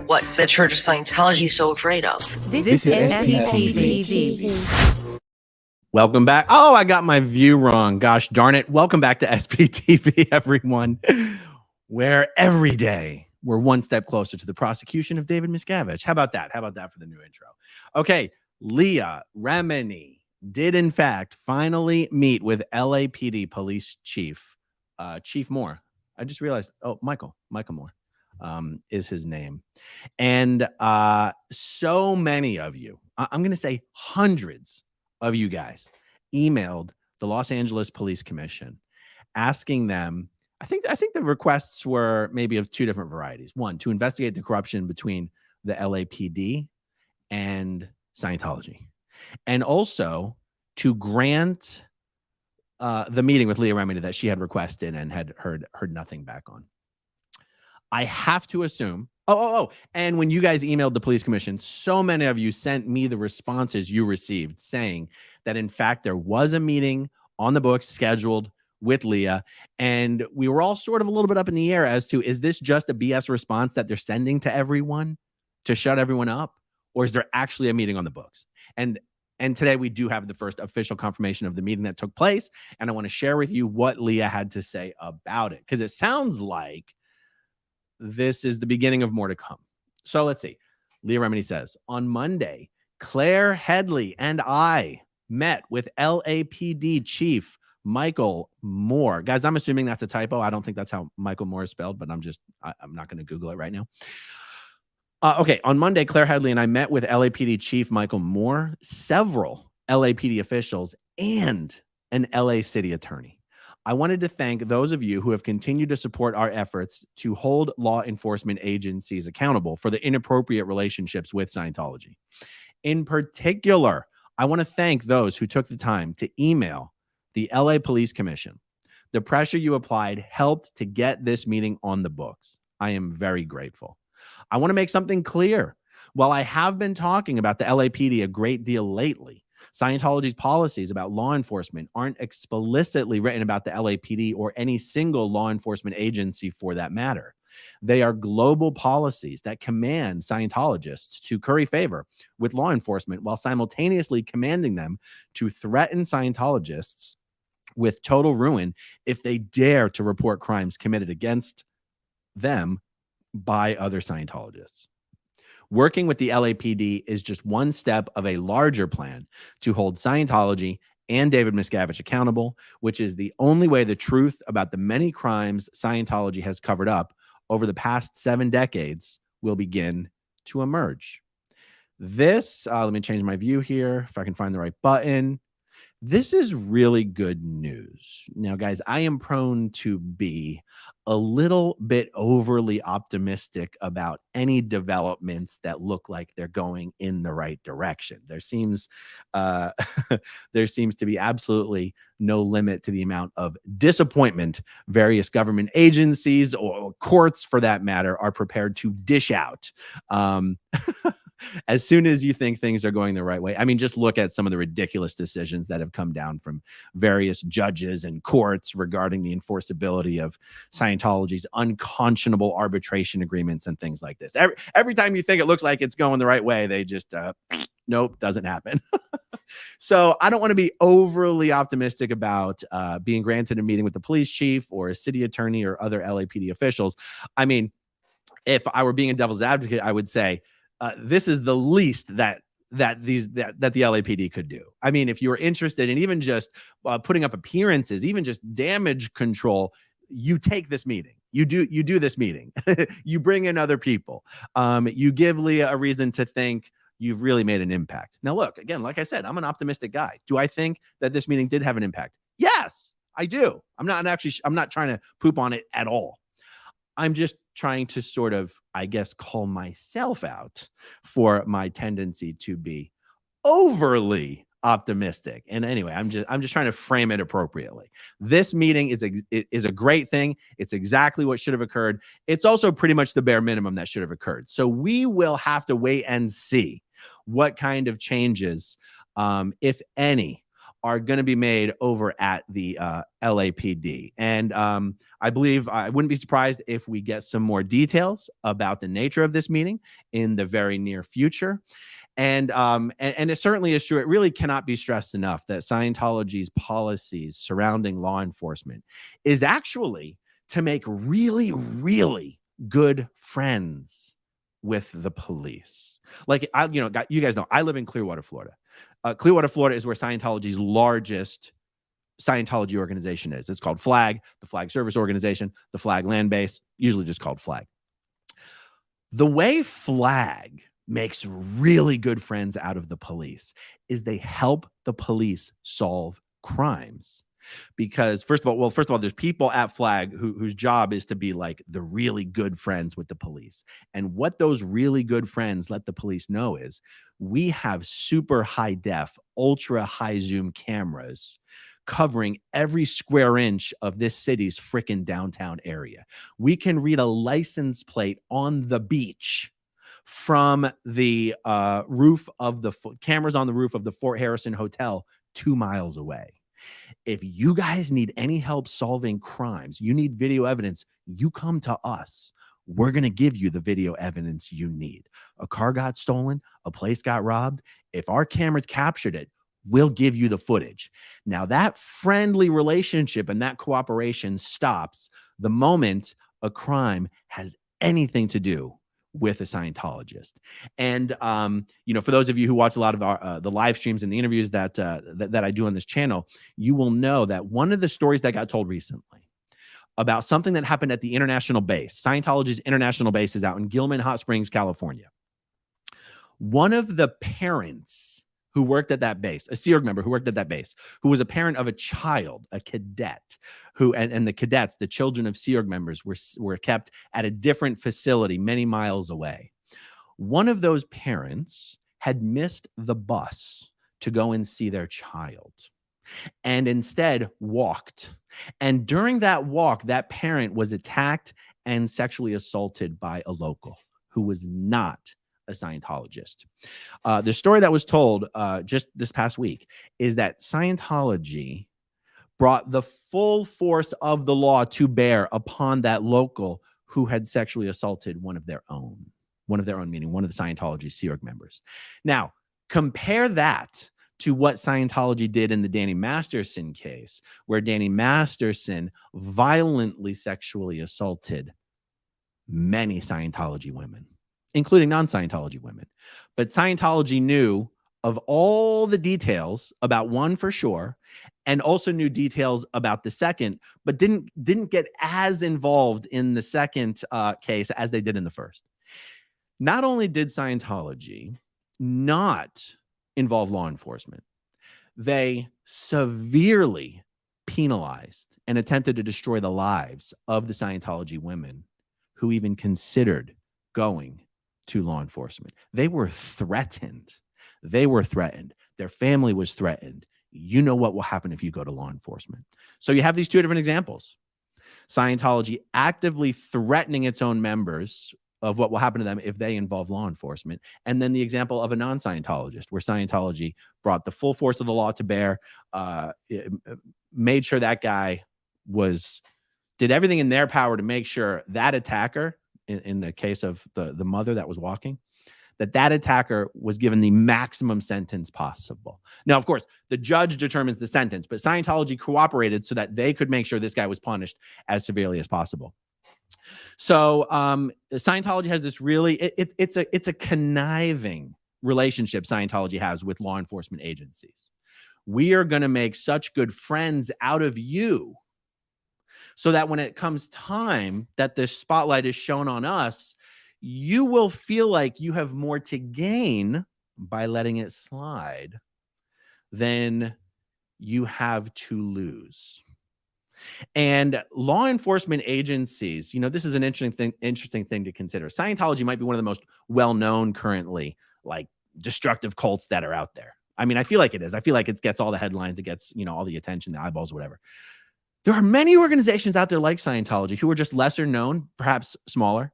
What's the Church of Scientology so afraid of? This is SPTV. Welcome back. Oh, I got my view wrong. Gosh darn it. Welcome back to SPTV, everyone, where every day we're one step closer to the prosecution of David Miscavige. How about that? How about that for the new intro? Okay, Leah Remini did, in fact, finally meet with LAPD Police Chief, Chief Moore. I just realized, Michael Moore is his name. And so many of you, I'm going to say hundreds of you guys, emailed the Los Angeles Police Commission asking them, I think the requests were maybe of two different varieties. One, to investigate the corruption between the LAPD and Scientology, and also to grant the meeting with Leah Remini that she had requested and had heard nothing back on. I have to assume. And when you guys emailed the police commission, so many of you sent me the responses you received saying that, in fact, there was a meeting on the books scheduled with Leah. And we were all sort of a little bit up in the air as to, is this just a BS response that they're sending to everyone to shut everyone up? Or is there actually a meeting on the books? And today we do have the first official confirmation of the meeting that took place. And I want to share with you what Leah had to say about it, because it sounds like this is the beginning of more to come. So let's see. Leah Remini says, on Monday, Claire Headley and I met with LAPD Chief Michael Moore. Guys, I'm assuming that's a typo. I don't think that's how Michael Moore is spelled, but I'm not going to Google it right now. Okay, on Monday, Claire Headley and I met with LAPD Chief Michael Moore, several LAPD officials, and an LA city attorney. I wanted to thank those of you who have continued to support our efforts to hold law enforcement agencies accountable for the inappropriate relationships with Scientology. In particular, I want to thank those who took the time to email the LA Police Commission. The pressure you applied helped to get this meeting on the books. I am very grateful. I want to make something clear. While I have been talking about the LAPD a great deal lately, Scientology's policies about law enforcement aren't explicitly written about the LAPD or any single law enforcement agency for that matter. They are global policies that command Scientologists to curry favor with law enforcement while simultaneously commanding them to threaten Scientologists with total ruin if they dare to report crimes committed against them by other Scientologists. Working with the LAPD is just one step of a larger plan to hold Scientology and David Miscavige accountable, which is the only way the truth about the many crimes Scientology has covered up over the past 7 decades will begin to emerge. This, let me change my view here, if I can find the right button. This is really good news. Now, guys, I am prone to be a little bit overly optimistic about any developments that look like they're going in the right direction. There seems to be absolutely no limit to the amount of disappointment various government agencies or courts, for that matter, are prepared to dish out. As soon as you think things are going the right way. I mean, just look at some of the ridiculous decisions that have come down from various judges and courts regarding the enforceability of Scientology's unconscionable arbitration agreements and things like this. Every time you think it looks like it's going the right way, they just, nope, doesn't happen. So I don't want to be overly optimistic about being granted a meeting with the police chief or a city attorney or other LAPD officials. I mean, if I were being a devil's advocate, I would say, this is the least that the LAPD could do. I mean, if you were interested in even just putting up appearances, even just damage control, you take this meeting. You do this meeting. You bring in other people. You give Leah a reason to think you've really made an impact. Now, look, again, like I said, I'm an optimistic guy. Do I think that this meeting did have an impact? Yes, I do. I'm not trying to poop on it at all. I'm just trying to sort of, I guess, call myself out for my tendency to be overly optimistic. And anyway, I'm just trying to frame it appropriately. This meeting is a great thing. It's exactly what should have occurred. It's also pretty much the bare minimum that should have occurred. So we will have to wait and see what kind of changes, if any, are going to be made over at the LAPD. And I believe I wouldn't be surprised if we get some more details about the nature of this meeting in the very near future. And it certainly is true. It really cannot be stressed enough that Scientology's policies surrounding law enforcement is actually to make really, really good friends with the police. Like, you guys know, I live in Clearwater, Florida. Clearwater, Florida is where Scientology's largest Scientology organization is. It's called FLAG, the Flag Service Organization, the FLAG Land Base, usually just called FLAG. The way FLAG makes really good friends out of the police is they help the police solve crimes. Because first of all, there's people at FLAG whose job is to be like the really good friends with the police. And what those really good friends let the police know is we have super high def, ultra high zoom cameras covering every square inch of this city's frickin' downtown area. We can read a license plate on the beach from the roof of the cameras on the roof of the Fort Harrison Hotel 2 miles away. If you guys need any help solving crimes, you need video evidence, you come to us. We're going to give you the video evidence you need. A car got stolen, a place got robbed. If our cameras captured it, we'll give you the footage. Now, that friendly relationship and that cooperation stops the moment a crime has anything to do with a Scientologist. And, for those of you who watch a lot of our, the live streams and the interviews that I do on this channel, you will know that one of the stories that got told recently about something that happened at the international base, Scientology's international base is out in Gilman Hot Springs, California. One of the parents who worked at that base, a Sea Org member who worked at that base, who was a parent of a child, a cadet, who and the cadets, the children of Sea Org members, were kept at a different facility many miles away. One of those parents had missed the bus to go and see their child and instead walked. And during that walk, that parent was attacked and sexually assaulted by a local who was not a Scientologist. The story that was told just this past week is that Scientology brought the full force of the law to bear upon that local who had sexually assaulted one of their own, meaning one of the Scientology Sea Org members. Now, compare that to what Scientology did in the Danny Masterson case, where Danny Masterson violently sexually assaulted many Scientology women, including non-Scientology women. But Scientology knew of all the details about one for sure, and also knew details about the second, but didn't get as involved in the second case as they did in the first. Not only did Scientology not involve law enforcement, they severely penalized and attempted to destroy the lives of the Scientology women who even considered going to law enforcement. They were threatened. Their family was threatened. You know what will happen if you go to law enforcement. So you have these two different examples. Scientology actively threatening its own members of what will happen to them if they involve law enforcement. And then the example of a non-Scientologist, where Scientology brought the full force of the law to bear, made sure that guy did everything in their power to make sure that attacker, in the case of the mother that was walking, that attacker was given the maximum sentence possible. Now, of course, the judge determines the sentence, but Scientology cooperated so that they could make sure this guy was punished as severely as possible. So Scientology has this really, it's a conniving relationship Scientology has with law enforcement agencies. We are going to make such good friends out of you so that when it comes time that the spotlight is shown on us, you will feel like you have more to gain by letting it slide than you have to lose. And law enforcement agencies, this is an interesting thing to consider. Scientology might be one of the most well-known currently, like, destructive cults that are out there. I mean, I feel like it is. I feel like it gets all the headlines. It gets, all the attention, the eyeballs, whatever. There are many organizations out there like Scientology who are just lesser known, perhaps smaller.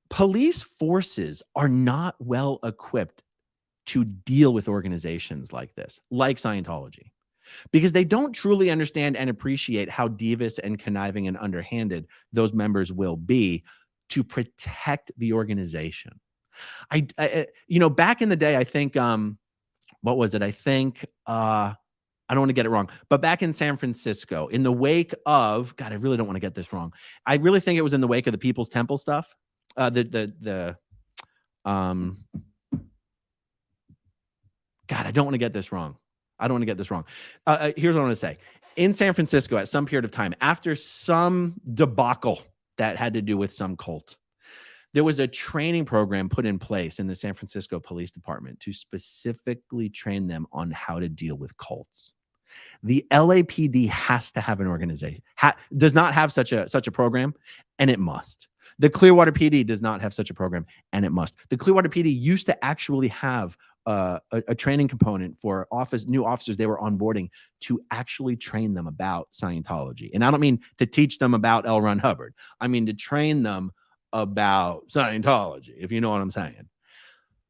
Police forces are not well equipped to deal with organizations like this, like Scientology, because they don't truly understand and appreciate how devious and conniving and underhanded those members will be to protect the organization. Back in the day, I think, what was it? I think, I don't want to get it wrong, but back in San Francisco, in the wake of, God, I really don't want to get this wrong. I really think it was in the wake of the People's Temple stuff. God, I don't want to get this wrong. Here's what I want to say. In San Francisco, at some period of time, after some debacle that had to do with some cult, there was a training program put in place in the San Francisco Police Department to specifically train them on how to deal with cults. The LAPD has to have an organization, does not have such a program, and it must. The Clearwater PD does not have such a program, and it must. The Clearwater PD used to actually have a training component for new officers they were onboarding to actually train them about Scientology. And I don't mean to teach them about L. Ron Hubbard. I mean to train them about Scientology, if you know what I'm saying.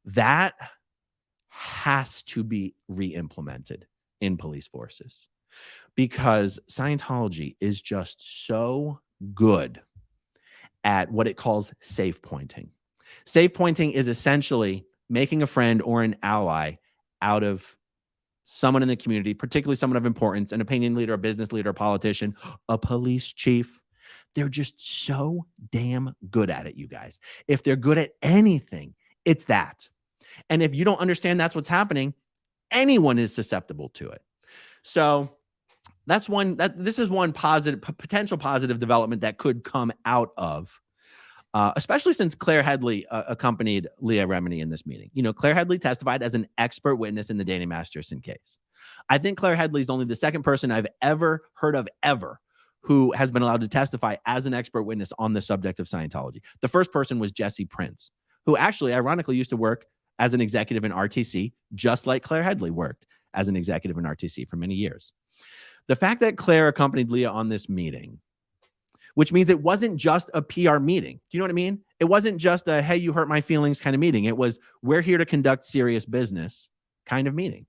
That has to be re-implemented in police forces, because Scientology is just so good at what it calls safe pointing. Safe pointing is essentially making a friend or an ally out of someone in the community, particularly someone of importance, an opinion leader, a business leader, a politician, a police chief. They're just so damn good at it, you guys. If they're good at anything, it's that. And if you don't understand that's what's happening, anyone is susceptible to it. So this is one potential positive development that could come out of, especially since Claire Headley accompanied Leah Remini in this meeting. Claire Headley testified as an expert witness in the Danny Masterson case. I think Claire Headley is only the second person I've ever heard of who has been allowed to testify as an expert witness on the subject of Scientology. The first person was Jesse Prince, who actually, ironically, used to work as an executive in RTC, just like Claire Headley worked as an executive in RTC for many years. The fact that Claire accompanied Leah on this meeting, which means it wasn't just a PR meeting. Do you know what I mean? It wasn't just a, hey, you hurt my feelings kind of meeting. It was, we're here to conduct serious business kind of meeting.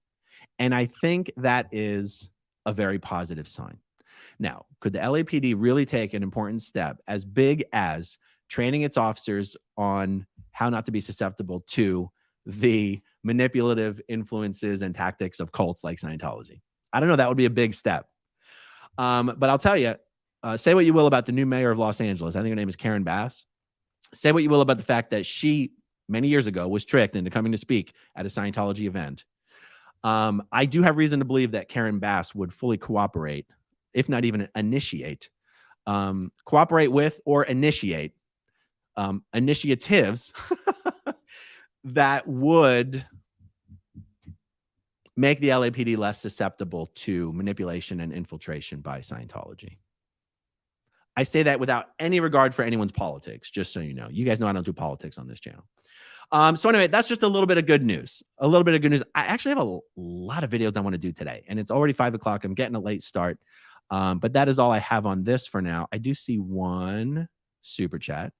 And I think that is a very positive sign. Now, could the LAPD really take an important step as big as training its officers on how not to be susceptible to the manipulative influences and tactics of cults like Scientology? I don't know. That would be a big step. But I'll tell you, say what you will about the new mayor of Los Angeles. I think her name is Karen Bass. Say what you will about the fact that she, many years ago, was tricked into coming to speak at a Scientology event. I do have reason to believe that Karen Bass would fully cooperate, if not even initiate, cooperate with or initiate initiatives that would make the LAPD less susceptible to manipulation and infiltration by Scientology. I say that without any regard for anyone's politics, just so you know. You guys know I don't do politics on this channel. So anyway, that's just a little bit of good news. I actually have a lot of videos I want to do today, and it's already 5 o'clock. I'm getting a late start. But that is all I have on this for now. I do see one super chat.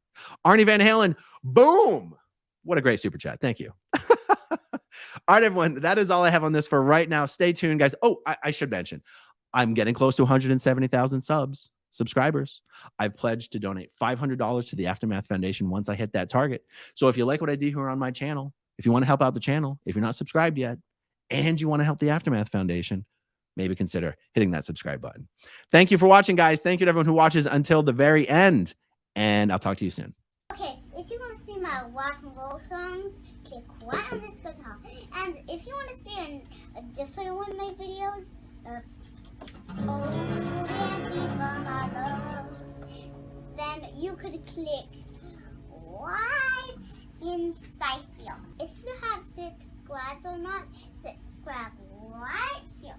Arnie Van Halen, boom. What a great super chat. Thank you. All right, everyone. That is all I have on this for right now. Stay tuned, guys. Oh, I should mention, I'm getting close to 170,000 subscribers. I've pledged to donate $500 to the Aftermath Foundation once I hit that target. So if you like what I do here on my channel, if you want to help out the channel, if you're not subscribed yet, and you want to help the Aftermath Foundation, maybe consider hitting that subscribe button. Thank you for watching, guys. Thank you to everyone who watches until the very end, and I'll talk to you soon. Okay, if you want to see my rock and roll songs, click right on this guitar. And if you want to see a different one of my videos, then you could click right inside here. If you have subscribed or not, subscribe right here.